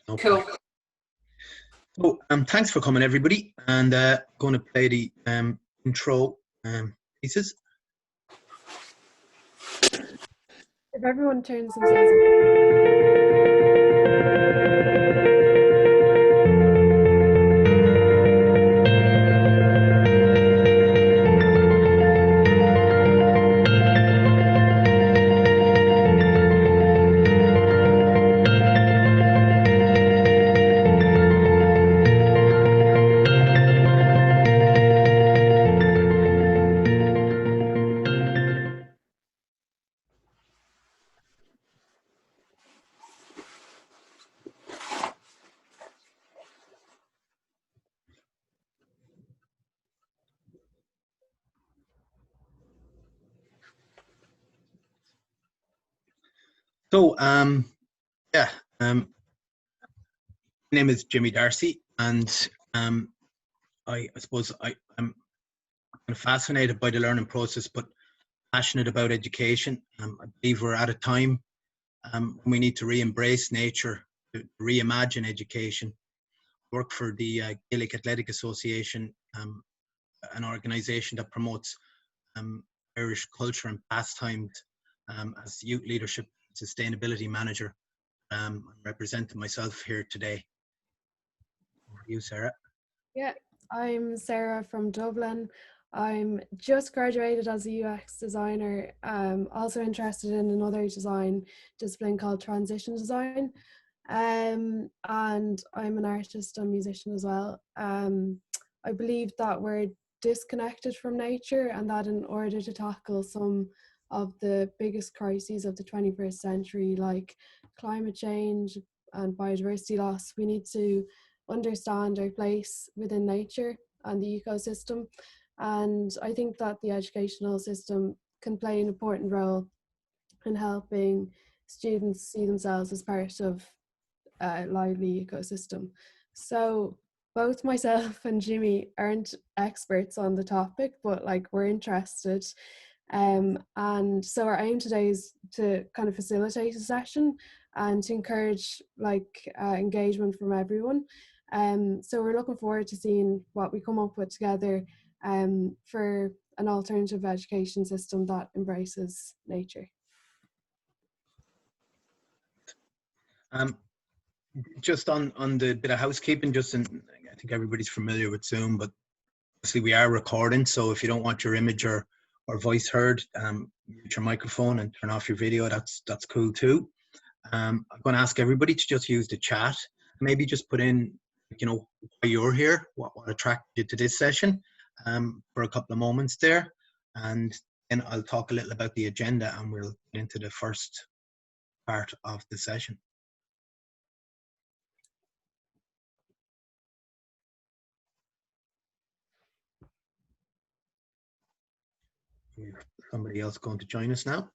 No Cool. problem. So, thanks for coming, everybody, and going to play the intro pieces. If everyone turns themselves on. So, yeah, my name is Jimmy Darcy, and I suppose I'm kind of fascinated by the learning process, but passionate about education. I believe we're at a time when we need to re-embrace nature, to reimagine education. Work for the Gaelic Athletic Association, an organisation that promotes Irish culture and pastimes as youth leadership sustainability manager. I'm representing myself here today. Over to you, Sarah. Yeah, I'm Sarah from Dublin. I'm just graduated as a UX designer. Also interested in another design discipline called transition design. And I'm an artist and musician as well. I believe that we're disconnected from nature, and that in order to tackle some of the biggest crises of the 21st century, like climate change and biodiversity loss, we need to understand our place within nature and the ecosystem. And I think that the educational system can play an important role in helping students see themselves as part of a lively ecosystem. So both myself and Jimmy aren't experts on the topic, but like we're interested. And so our aim today is to kind of facilitate a session and to encourage like engagement from everyone. So we're looking forward to seeing what we come up with together for an alternative education system that embraces nature. Just on the bit of housekeeping, I think everybody's familiar with Zoom, but obviously we are recording, so if you don't want your image or voice heard, mute your microphone and turn off your video. That's cool too. I'm going to ask everybody to just use the chat. Maybe just put in, why you're here, what attracted you to this session, for a couple of moments there, and then I'll talk a little about the agenda, and we'll get into the first part of the session. Somebody else going to join us now?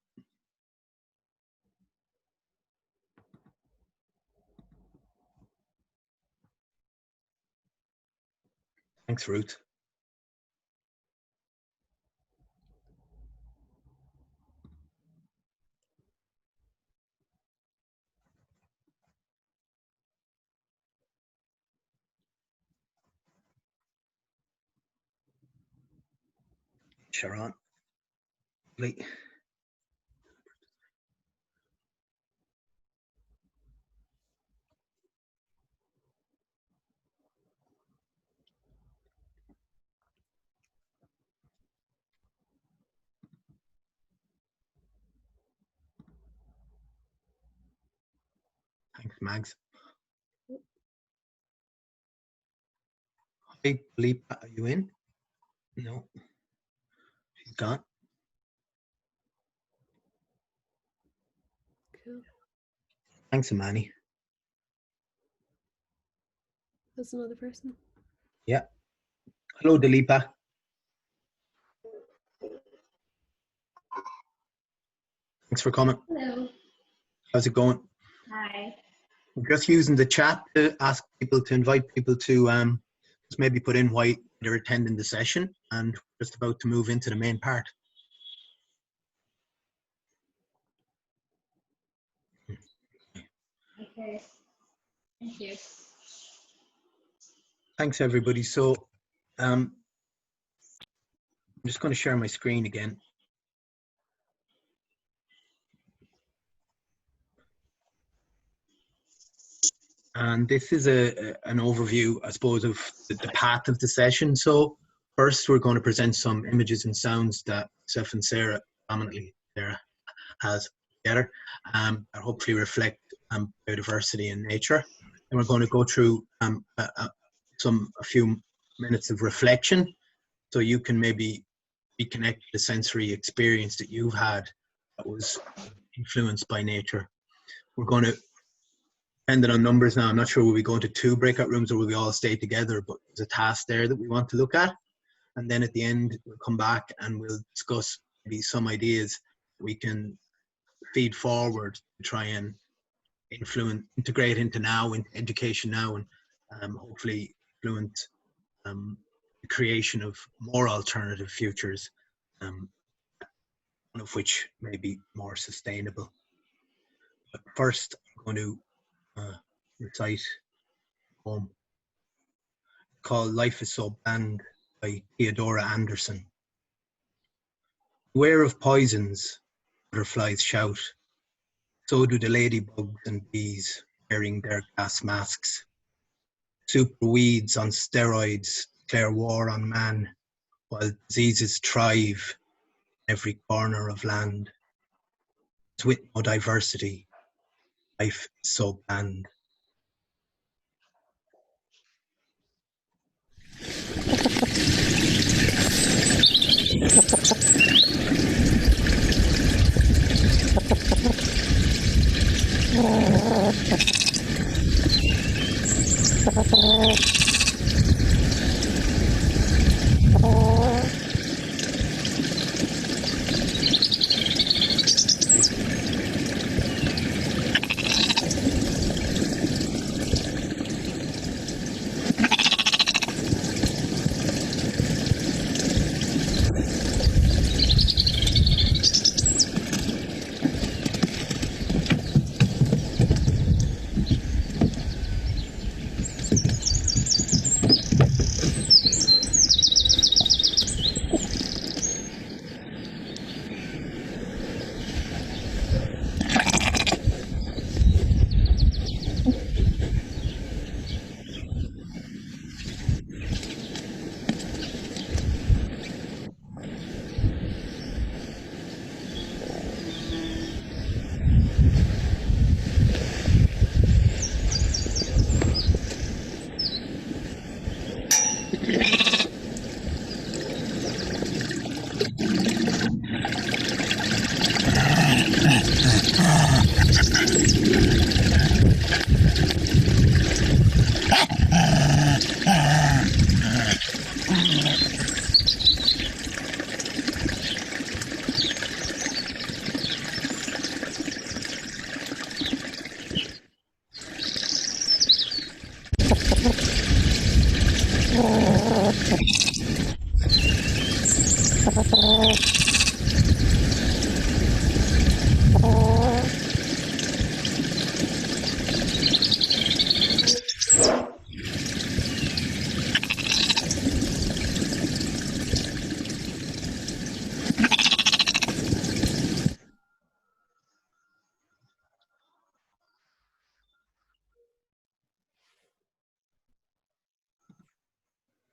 Thanks, Ruth. Sharon. Late. Thanks, Mags. Hey, Philippe, are you in? No, she's gone. Cool. Thanks, Amani. That's another person. Yeah. Hello, Dalipa. Thanks for coming. Hello. How's it going? Hi. I'm just using the chat to ask people, to invite people to just maybe put in why they're attending the session, and just about to move into the main part. Okay. Thank you. Thanks, everybody. So I'm just going to share my screen again. And this is an overview, I suppose, of the path of the session. So first, we're going to present some images and sounds that Seth and Sarah, prominently Sarah, has together, that hopefully reflect biodiversity and nature. And we're going to go through a few minutes of reflection, so you can maybe reconnect the sensory experience that you've had that was influenced by nature. We're going to end it on numbers now. I'm not sure will we go into 2 breakout rooms or will we all stay together, but there's a task there that we want to look at. And then at the end, we'll come back and we'll discuss maybe some ideas we can feed forward to try and integrate into now, into education now, and hopefully influence the creation of more alternative futures, one of which may be more sustainable. But first, I'm going to recite a poem called Life is So Bland by Theodora Anderson. Beware of poisons, butterflies shout. So do the ladybugs and bees wearing their gas masks. Super weeds on steroids declare war on man, while diseases thrive in every corner of land. With no diversity, life is so bland.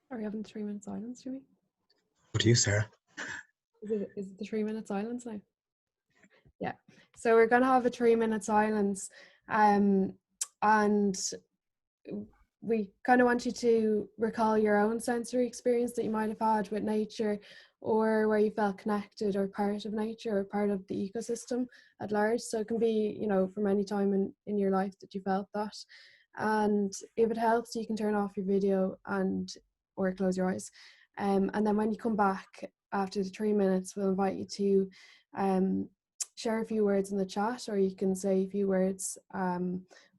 Are we having 3 minute silence, Jimmy? What do you, Sarah? Is it the 3 minute silence now? Yeah. So we're going to have a 3 minute silence, and we kind of want you to recall your own sensory experience that you might have had with nature, or where you felt connected or part of nature or part of the ecosystem at large. So it can be, you know, from any time in your life that you felt that. And if it helps, you can turn off your video or close your eyes. And then when you come back after the 3 minutes, we'll invite you to share a few words in the chat, or you can say a few words.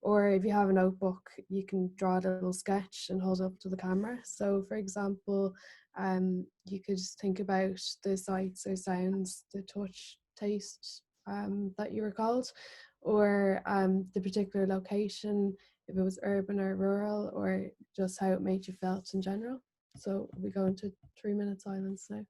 Or if you have a notebook, you can draw a little sketch and hold it up to the camera. So for example, you could think about the sights or sounds, the touch, taste that you recalled, or the particular location if it was urban or rural, or just how it made you felt in general. So we go into 3-minute silence now.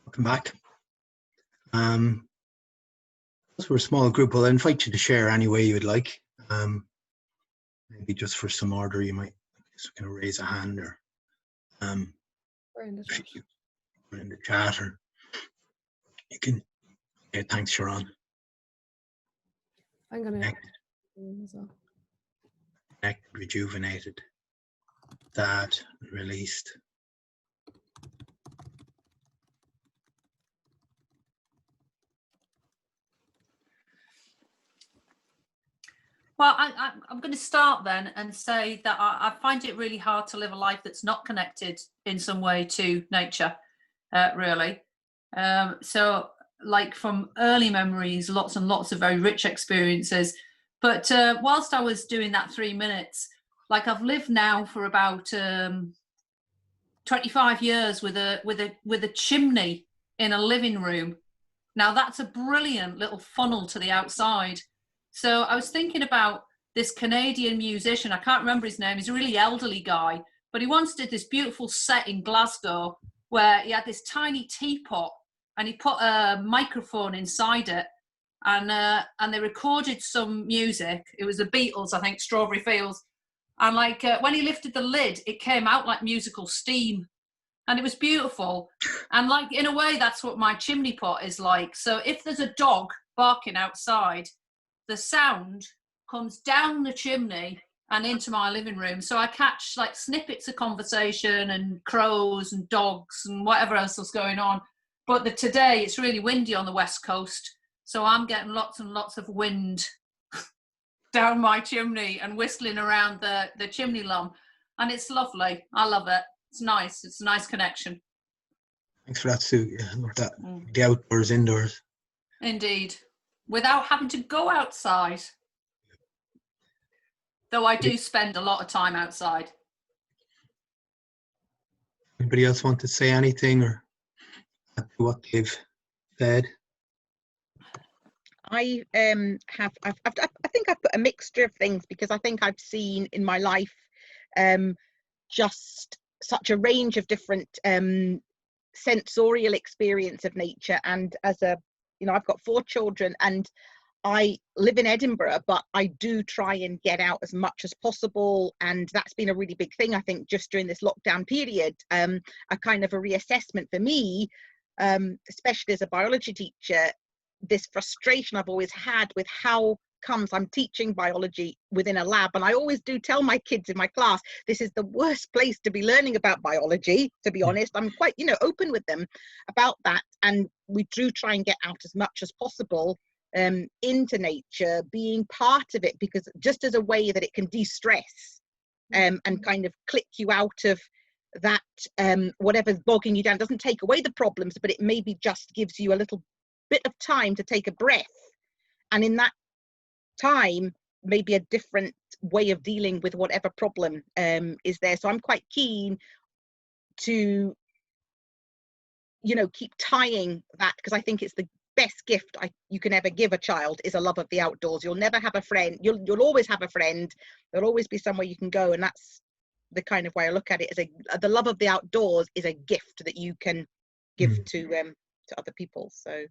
Welcome back. So we're a small group. I'll invite you to share any way you would like. Maybe just for some order, you might just kind of raise a hand, or We're in the chat. or in the chat, or you can. Yeah, thanks, Sharon. I'm gonna Connect, as well. connected, rejuvenated, that released. Well, I'm going to start then and say that I find it really hard to live a life that's not connected in some way to nature, really. So, like from early memories, lots and lots of very rich experiences. But whilst I was doing that 3 minutes, like I've lived now for about 25 years with a chimney in a living room. Now that's a brilliant little funnel to the outside. So I was thinking about this Canadian musician. I can't remember his name. He's a really elderly guy, but he once did this beautiful set in Glasgow where he had this tiny teapot and he put a microphone inside it, and they recorded some music. It was the Beatles, I think, Strawberry Fields. And like when he lifted the lid, it came out like musical steam. And it was beautiful. And like, in a way, that's what my chimney pot is like. So if there's a dog barking outside, the sound comes down the chimney and into my living room. So I catch like snippets of conversation and crows and dogs and whatever else was going on. But today it's really windy on the west coast, so I'm getting lots and lots of wind down my chimney and whistling around the chimney lum, and it's lovely. I love it. It's nice. It's a nice connection. Thanks for that, Sue. Yeah, I love that. The outdoors, indoors. Indeed, without having to go outside. Though I do spend a lot of time outside. Anybody else want to say anything or add to what they've said? I think I've put a mixture of things, because I think I've seen in my life just such a range of different sensorial experience of nature. And as a, you know, I've got 4 children and I live in Edinburgh, but I do try and get out as much as possible, and that's been a really big thing, I think, just during this lockdown period. A kind of a reassessment for me, especially as a biology teacher, this frustration I've always had with how comes I'm teaching biology within a lab, and I always do tell my kids in my class, this is the worst place to be learning about biology, to be honest. I'm quite, you know, open with them about that, and we do try and get out as much as possible into nature, being part of it, because just as a way that it can de-stress and kind of click you out of that whatever's bogging you down. Doesn't take away the problems, but it maybe just gives you a little bit of time to take a breath, and in that time maybe a different way of dealing with whatever problem is there. So I'm quite keen to, you know, keep tying that, because I think it's the best gift you can ever give a child is a love of the outdoors. You'll never have a friend, you'll always have a friend, there'll always be somewhere you can go, and that's the kind of way I look at it, as the love of the outdoors is a gift that you can give to other people. So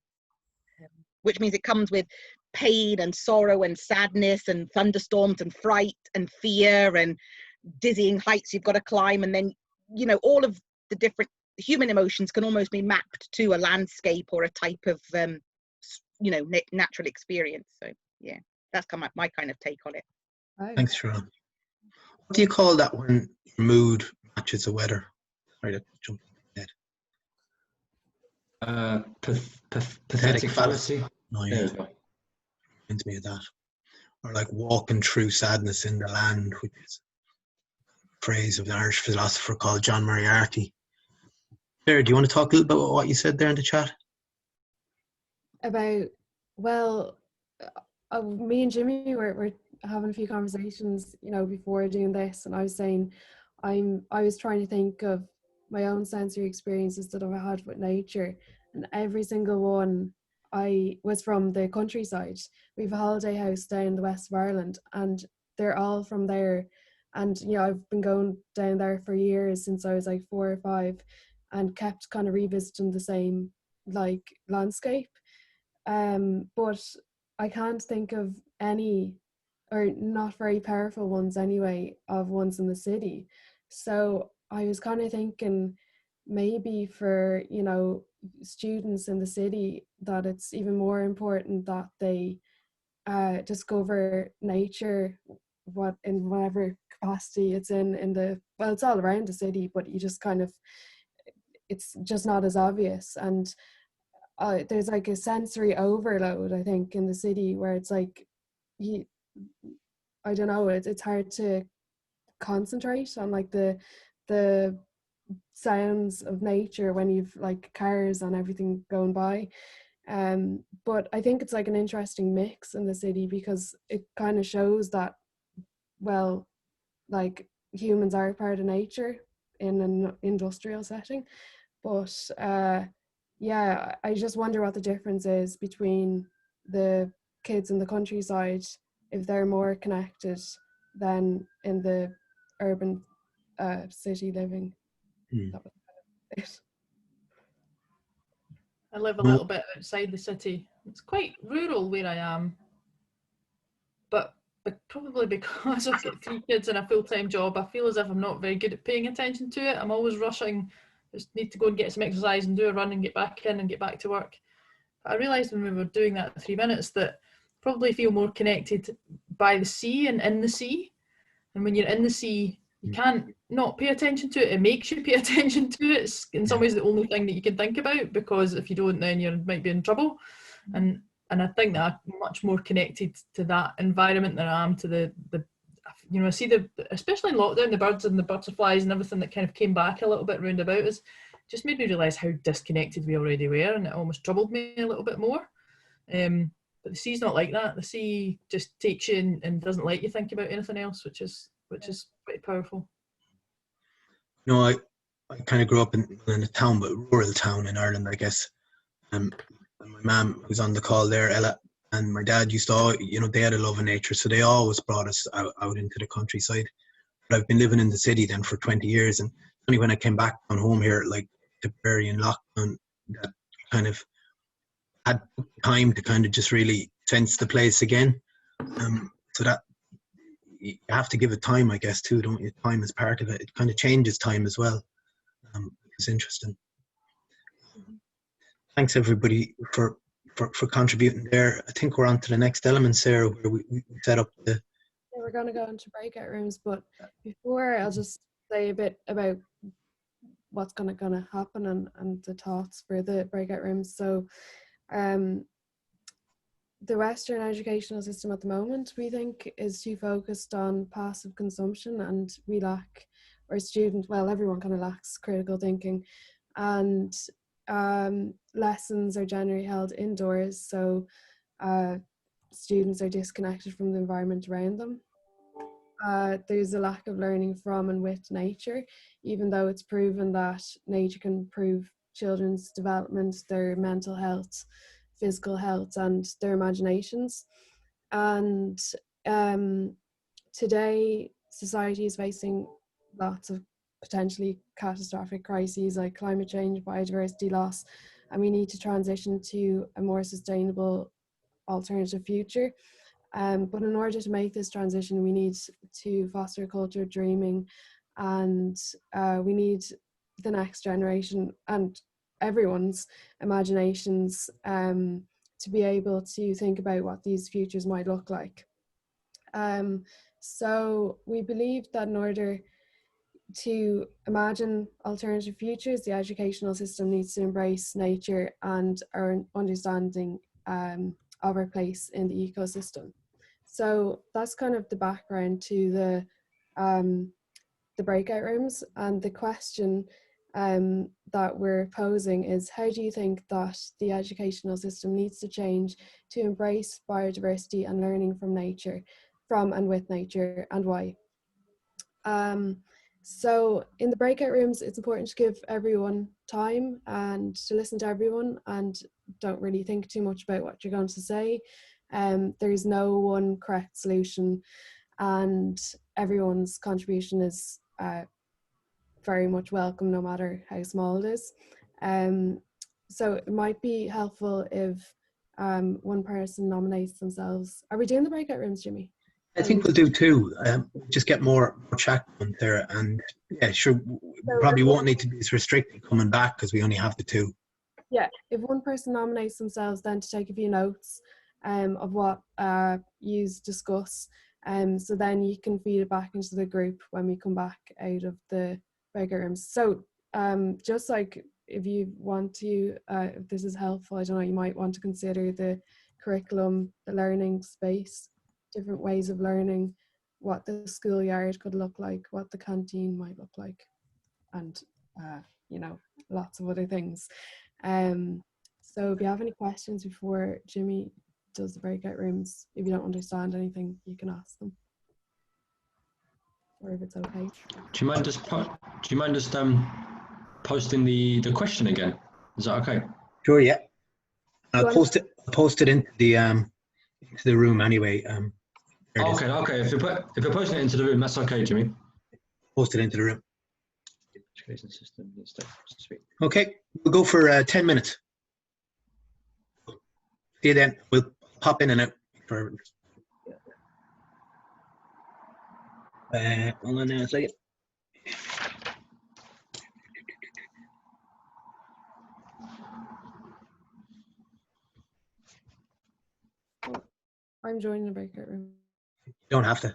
which means it comes with pain and sorrow and sadness and thunderstorms and fright and fear and dizzying heights you've got to climb, and then, you know, all of the different human emotions can almost be mapped to a landscape or a type of you know, natural experience. So yeah, that's kind of my kind of take on it. Right. Thanks, Sharon. What do you call that when your mood matches the weather? Sorry to jump ahead. Pathetic fallacy. Oh, There yeah. we go. Reminds me of that. Or like walking through sadness in the land, which is a phrase of an Irish philosopher called John Moriarty. Sarah, do you want to talk a little bit about what you said there in the chat? About, well, me and Jimmy were having a few conversations, you know, before doing this, and I was saying I was trying to think of my own sensory experiences that I've had with nature, and every single one I was from the countryside. We have a holiday house down in the west of Ireland, and they're all from there. And you know, I've been going down there for years, since I was like 4 or 5, and kept kind of revisiting the same like landscape. But I can't think of any, or not very powerful ones anyway, of ones in the city. So I was kind of thinking maybe for, you know, students in the city, that it's even more important that they discover nature, what in whatever capacity it's in the, well, it's all around the city, but you just kind of, it's just not as obvious. And there's like a sensory overload, I think, in the city, where it's like, I don't know, it's hard to concentrate on like the sounds of nature when you've like cars and everything going by. But I think it's like an interesting mix in the city, because it kind of shows that, well, like humans are part of nature in an industrial setting. But yeah, I just wonder what the difference is between the kids in the countryside, if they're more connected than in the urban city living. That was it. I live a little bit outside the city. It's quite rural where I am, but probably because I've got 3 kids and a full-time job, I feel as if I'm not very good at paying attention to it. I'm always rushing, just need to go and get some exercise and do a run and get back in and get back to work. But I realised when we were doing that 3 minutes that I probably feel more connected by the sea and in the sea. And when you're in the sea, you can't not pay attention to it. It makes you pay attention to it. It's in some ways the only thing that you can think about, because if you don't, then you might be in trouble. And I think that I'm much more connected to that environment than I am to the I see especially in lockdown, the birds and the butterflies and everything that kind of came back a little bit round about us just made me realise how disconnected we already were, and it almost troubled me a little bit more. But the sea's not like that. The sea just takes you and doesn't let you think about anything else, which is pretty powerful. I kind of grew up in a town, but rural town in Ireland, I guess. And my mum, who's on the call there, Ella, and my dad used to, they had a love of nature, so they always brought us out into the countryside. But I've been living in the city then for 20 years, and only when I came back on home here, like Tipperary and lockdown, that kind of had time to kind of just really sense the place again. So that you have to give it time, I guess, too, don't you? Time is part of it. It kind of changes time as well. It's interesting. Thanks everybody for contributing there. I think we're on to the next element, Sarah, where we set up the... Yeah, we're going to go into breakout rooms, but before, I'll just say a bit about what's going to happen and the thoughts for the breakout rooms. So the Western educational system at the moment, we think, is too focused on passive consumption, and we lack, or students, well, everyone kind of lacks critical thinking, and lessons are generally held indoors, so students are disconnected from the environment around them. There's a lack of learning from and with nature, even though it's proven that nature can improve children's development, their mental health, physical health, and their imaginations. And today, society is facing lots of potentially catastrophic crises like climate change, biodiversity loss, and we need to transition to a more sustainable alternative future. But in order to make this transition, we need to foster a culture of dreaming, and we need the next generation and everyone's imaginations to be able to think about what these futures might look like. So we believe that in order to imagine alternative futures, the educational system needs to embrace nature and our understanding of our place in the ecosystem. So that's kind of the background to the breakout rooms, and the question that we're posing is, how do you think that the educational system needs to change to embrace biodiversity and learning from nature, from and with nature, and why? So in the breakout rooms, it's important to give everyone time and to listen to everyone, and don't really think too much about what you're going to say. There's no one correct solution, and everyone's contribution is very much welcome, no matter how small it is. So it might be helpful if one person nominates themselves. Are we doing the breakout rooms, Jimmy? I think we'll do two. Just get more chat on there, and yeah, sure. We probably won't need to be as restricted coming back because we only have the two. Yeah, if one person nominates themselves, then to take a few notes of what you discuss, so then you can feed it back into the group when we come back out of the breakout rooms. So just like if you want to, if this is helpful, I don't know, you might want to consider the curriculum, the learning space, different ways of learning, what the schoolyard could look like, what the canteen might look like, and lots of other things. So if you have any questions before Jimmy does the breakout rooms, if you don't understand anything, you can ask them, or if it's okay. Do you mind just posting the question again? Is that okay? Sure, yeah. I'll post it into the room anyway. Okay. If you're posting it into the room, that's okay, Jimmy. Post it into the room. Education system. Sweet. Okay, we'll go for 10 minutes. See you then. We'll pop in and out. Hold on a second. I'm joining the breakout room. You don't have to.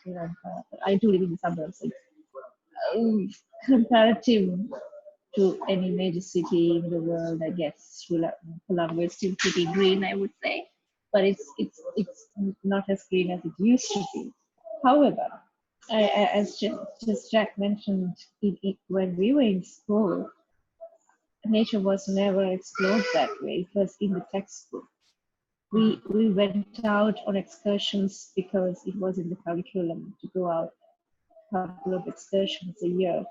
Sri Lanka. I do live in the suburbs. Comparative to any major city in the world, I guess Colombo is still pretty green, I would say, but it's not as green as it used to be. However, as just Jack mentioned, when we were in school, nature was never explored that way. It was in the textbook. We went out on excursions because it was in the curriculum to go out a couple of excursions a year,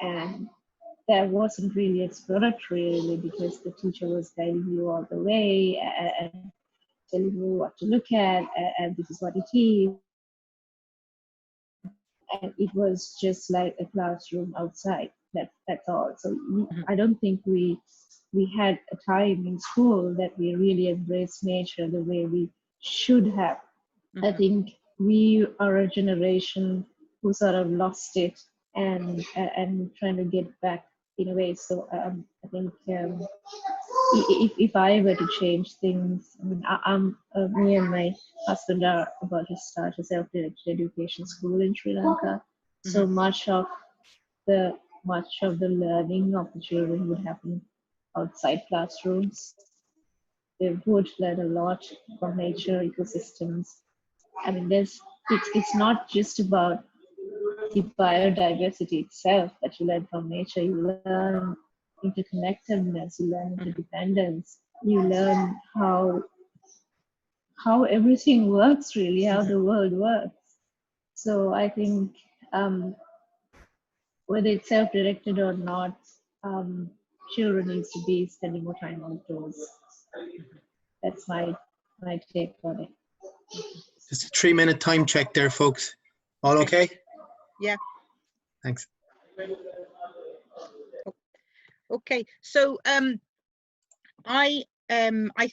and that wasn't really exploratory really, because the teacher was guiding you all the way and telling you what to look at, and this is what it is. And it was just like a classroom outside. That's all. So I don't think we had a time in school that we really embraced nature the way we should have. I think we are a generation who sort of lost it and trying to get back in a way. So I think if I were to change things, I mean, me and my husband are about to start a self-directed education school in Sri Lanka. So much of the learning of the children would happen outside classrooms. They would learn a lot from nature, ecosystems. I mean, it's not just about the biodiversity itself that you learn from nature. You learn interconnectedness, you learn interdependence, you learn how everything works really, how the world works. So I think whether it's self-directed or not, children needs to be spending more time outdoors. That's my take on it. Just a 3-minute time check there, folks. All okay? Yeah. Thanks. Okay, so I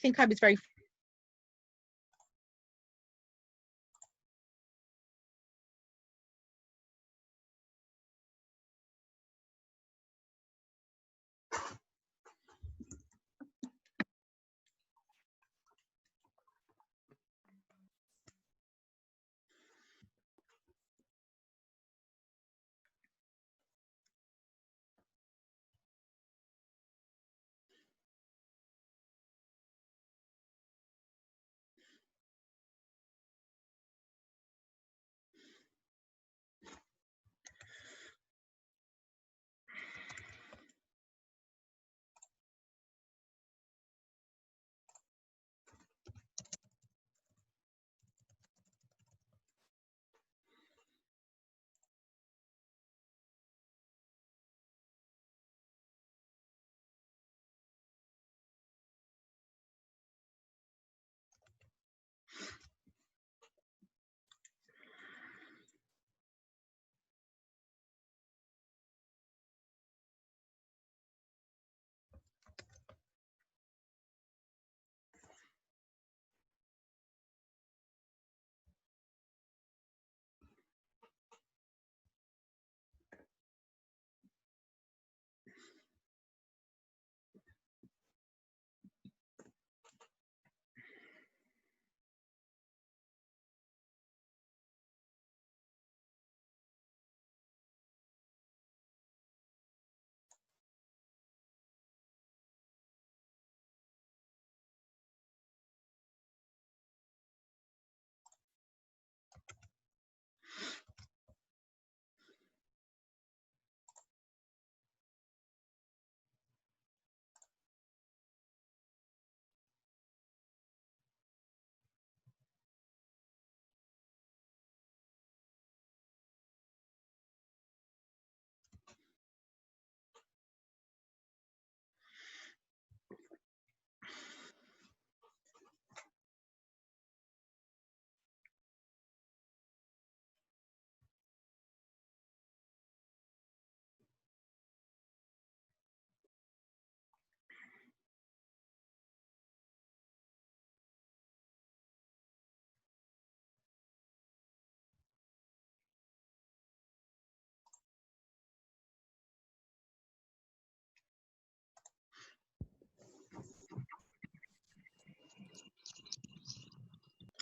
think I was very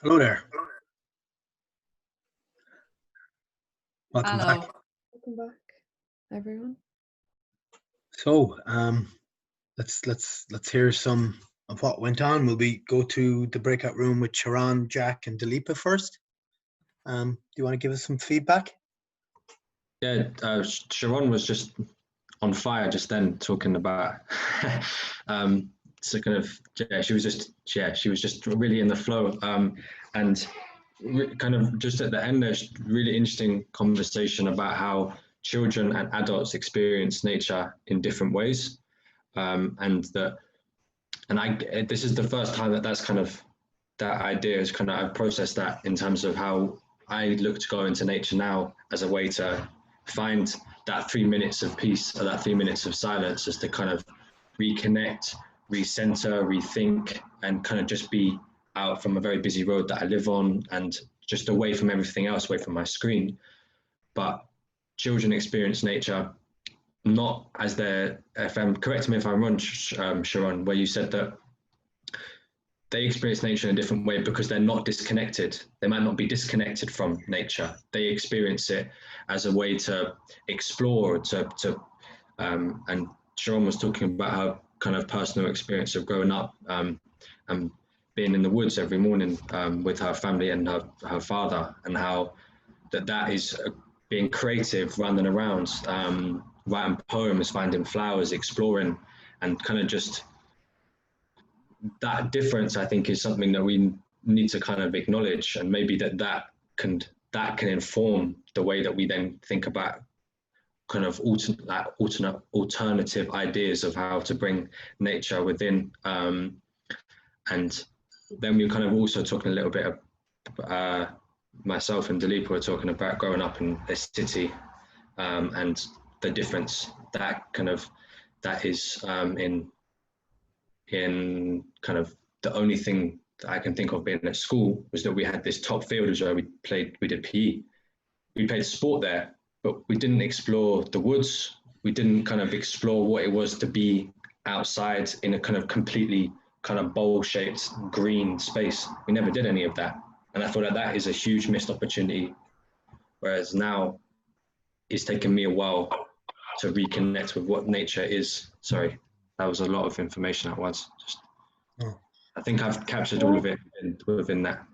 Hello there. Welcome Hello. back. Welcome back, everyone. So let's hear some of what went on. Will we go to the breakout room with Sharon, Jack, and Dalipa first? Do you want to give us some feedback? Yeah, Sharon was just on fire just then talking about so kind of she was just really in the flow, and kind of just at the end there's really interesting conversation about how children and adults experience nature in different ways, and this is the first time that's kind of that idea is kind of I've processed that in terms of how I look to go into nature now as a way to find that 3 minutes of peace or that 3 minutes of silence, just to kind of reconnect, recenter, rethink, and kind of just be out from a very busy road that I live on and just away from everything else, away from my screen. But children experience nature not as their, if I'm correct me if I'm wrong, Sharon, where you said that they experience nature in a different way because they're not disconnected. They might not be disconnected from nature. They experience it as a way to explore, and Sharon was talking about her kind of personal experience of growing up and being in the woods every morning with her family and her father, and how that is being creative, running around, writing poems, finding flowers, exploring, and kind of just that difference, I think, is something that we need to kind of acknowledge, and maybe that can inform the way that we then think about kind of alternative ideas of how to bring nature within. And then we kind of also talking a little bit of myself and Dalipa were talking about growing up in a city, and the difference that is in kind of the only thing that I can think of being at school was that we had this top field where we did PE. We played sport there, but we didn't explore the woods. We didn't kind of explore what it was to be outside in a kind of completely kind of bowl-shaped green space. We never did any of that. And I thought that is a huge missed opportunity. Whereas now it's taken me a while to reconnect with what nature is. Sorry, that was a lot of information at once. I think I've captured all of it within that.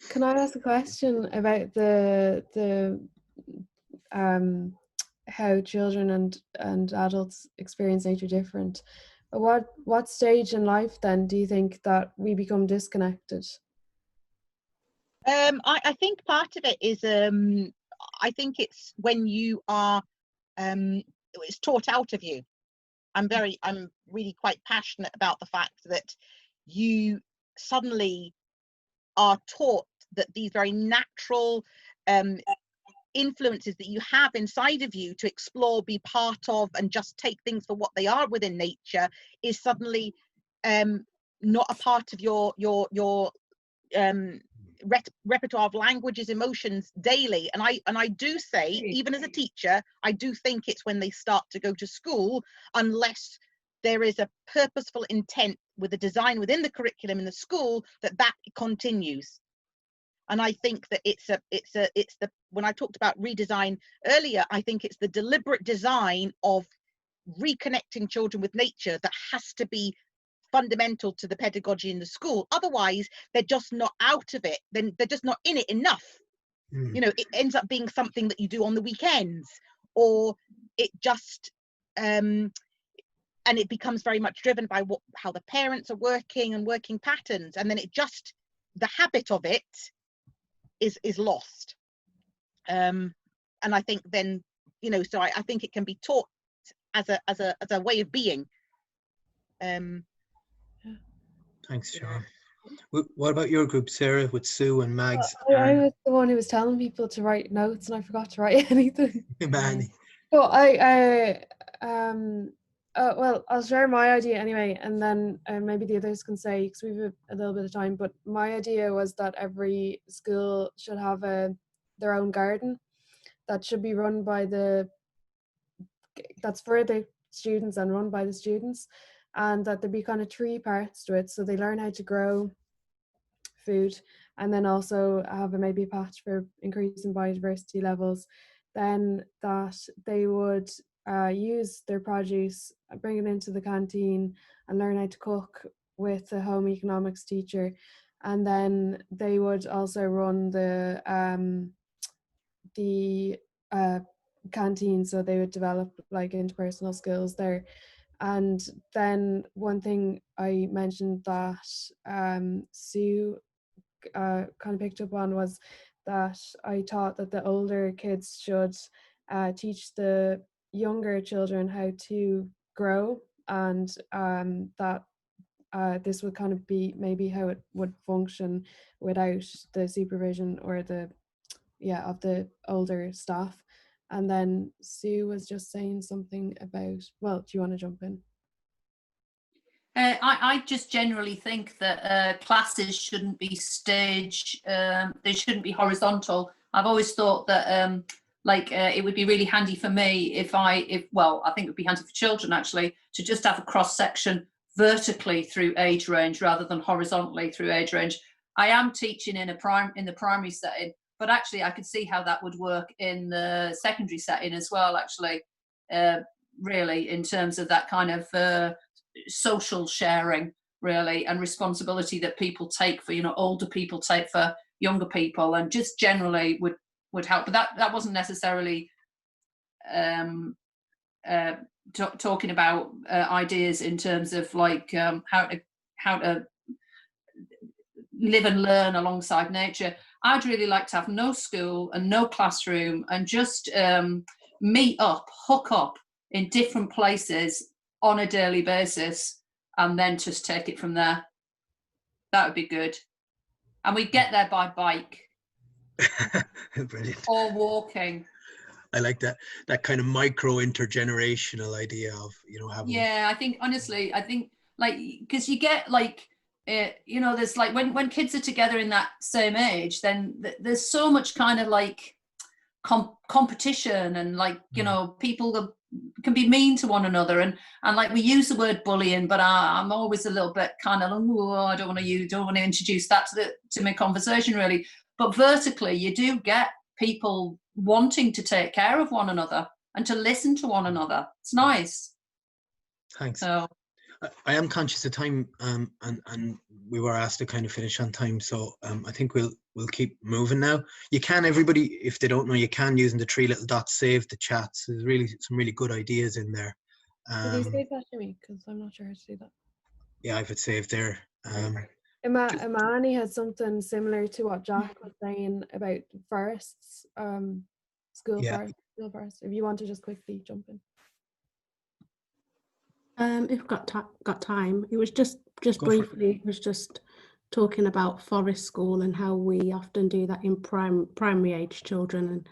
Can I ask a question about the how children and adults experience nature different? What stage in life then do you think that we become disconnected? I think part of it is I think it's when you are it's taught out of you. I'm really quite passionate about the fact that you suddenly are taught that these very natural influences that you have inside of you to explore, be part of, and just take things for what they are within nature is suddenly not a part of your repertoire of languages, emotions daily. And I do say, even as a teacher, I do think it's when they start to go to school, unless there is a purposeful intent with the design within the curriculum in the school, that continues. And I think that it's the when I talked about redesign earlier, I think it's the deliberate design of reconnecting children with nature that has to be fundamental to the pedagogy in the school. Otherwise, they're just not out of it. Then they're just not in it enough. You know, it ends up being something that you do on the weekends, or it just and it becomes very much driven by how the parents are working and working patterns, and then it just the habit of it is lost. And I think then, you know, so I think it can be taught as a way of being. Thanks, Sean. What about your group, Sarah, with Sue and Mags? I was the one who was telling people to write notes, and I forgot to write anything. Man. But well, I'll share my idea anyway, and then maybe the others can say, because we have a little bit of time. But my idea was that every school should have their own garden that should be run by that's for the students and run by the students, and that there'd be kind of 3 parts to it. So they learn how to grow food, and then also have a maybe a patch for increasing biodiversity levels, then that they would use their produce, bring it into the canteen and learn how to cook with a home economics teacher. And then they would also run the canteen, so they would develop like interpersonal skills there. And then one thing I mentioned that Sue kind of picked up on was that I thought that the older kids should teach the younger children how to grow, and that this would kind of be maybe how it would function without the supervision or the of the older staff. And then Sue was just saying something about, well, do you want to jump in? I just generally think that classes shouldn't be they shouldn't be horizontal. I've always thought that it would be really handy for me I think it would be handy for children actually to just have a cross section vertically through age range rather than horizontally through age range. I am teaching in the primary setting, but actually I could see how that would work in the secondary setting as well, actually, really, in terms of that kind of social sharing, really, and responsibility that people take for, older people take for younger people, and just generally would help. But that wasn't necessarily talking about ideas in terms of like how to live and learn alongside nature. I'd really like to have no school and no classroom and just hook up in different places on a daily basis, and then just take it from there. That would be good. And we'd get there by bike. Brilliant. Or walking. I like that kind of micro intergenerational idea of, having. Yeah, I think like, because you get like, there's like when kids are together in that same age, then there's so much kind of like competition, and like, people can be mean to one another, and like we use the word bullying, but I'm always a little bit kind of, I don't want to introduce that to my conversation, really. But vertically, you do get people wanting to take care of one another and to listen to one another. It's nice. Thanks. So I am conscious of time, and we were asked to kind of finish on time, so I think we'll keep moving now. You can, everybody, if they don't know, you can, using the 3 little dots, save the chats. There's really some really good ideas in there. Did you save that to me? Because I'm not sure how to do that. Yeah, I've it saved there. Imani has something similar to what Jack was saying about forests, school forests. If you want to just quickly jump in. If we've got time, it was just briefly. It was just talking about forest school and how we often do that in primary age children,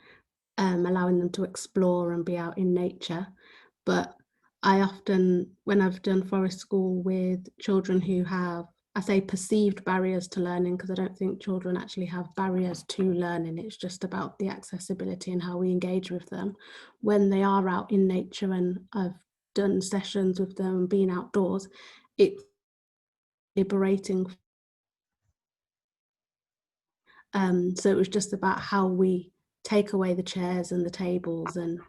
and allowing them to explore and be out in nature. But I often, when I've done forest school with children who have, I say, perceived barriers to learning, because I don't think children actually have barriers to learning. It's just about the accessibility and how we engage with them when they are out in nature. And I've done sessions with them being outdoors. It's liberating. So it was just about how we take away the chairs and the tables and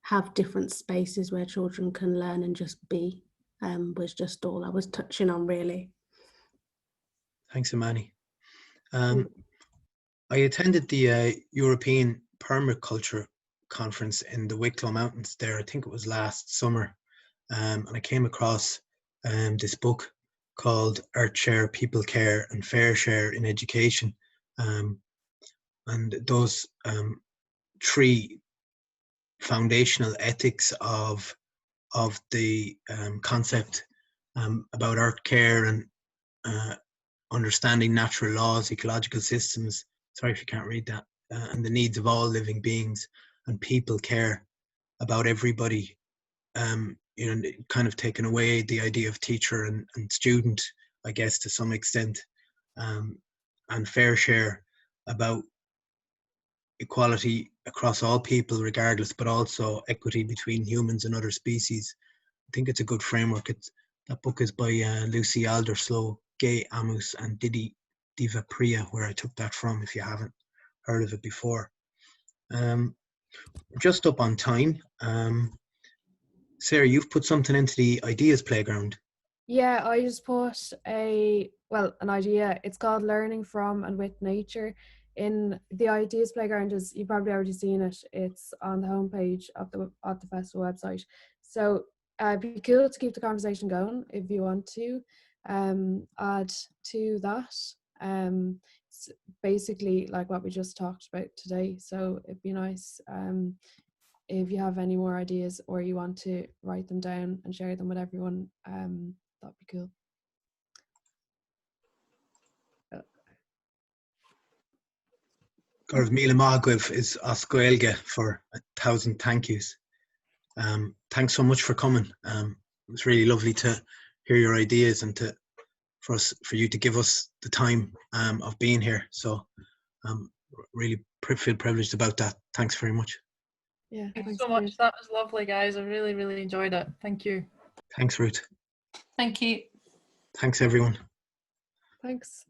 have different spaces where children can learn and just be, was just all I was touching on, really. Thanks, Imani. I attended the European Permaculture Conference in the Wicklow Mountains there. I think it was last summer. And I came across this book called Earth Share, People Care and Fair Share in Education. And those 3 foundational ethics of the concept about earth care and understanding natural laws, ecological systems, sorry if you can't read that, and the needs of all living beings, and people care about everybody, kind of taken away the idea of teacher and student, I guess, to some extent, and fair share about equality across all people regardless, but also equity between humans and other species. I think it's a good framework. That book is by Lucy Alderslow, Gay Amos and Didi Diva Priya, where I took that from, if you haven't heard of it before. Just up on time. Sarah, you've put something into the Ideas Playground. Yeah, I just put an idea. It's called Learning from and with Nature. In the Ideas Playground, you've probably already seen it. It's on the homepage of the festival website. So it'd be cool to keep the conversation going if you want to add to that. It's basically like what we just talked about today. So it'd be nice if you have any more ideas or you want to write them down and share them with everyone. That'd be cool. Gorv Mila Magwiv is Osgoelge for 1,000 thank yous. Thanks so much for coming. It was really lovely to hear your ideas and for you to give us the time of being here. So really feel privileged about that. Thanks very much. Yeah, Thanks so much. That was lovely, guys. I really, really enjoyed it. Thank you. Thanks, Ruth. Thank you. Thanks, everyone. Thanks.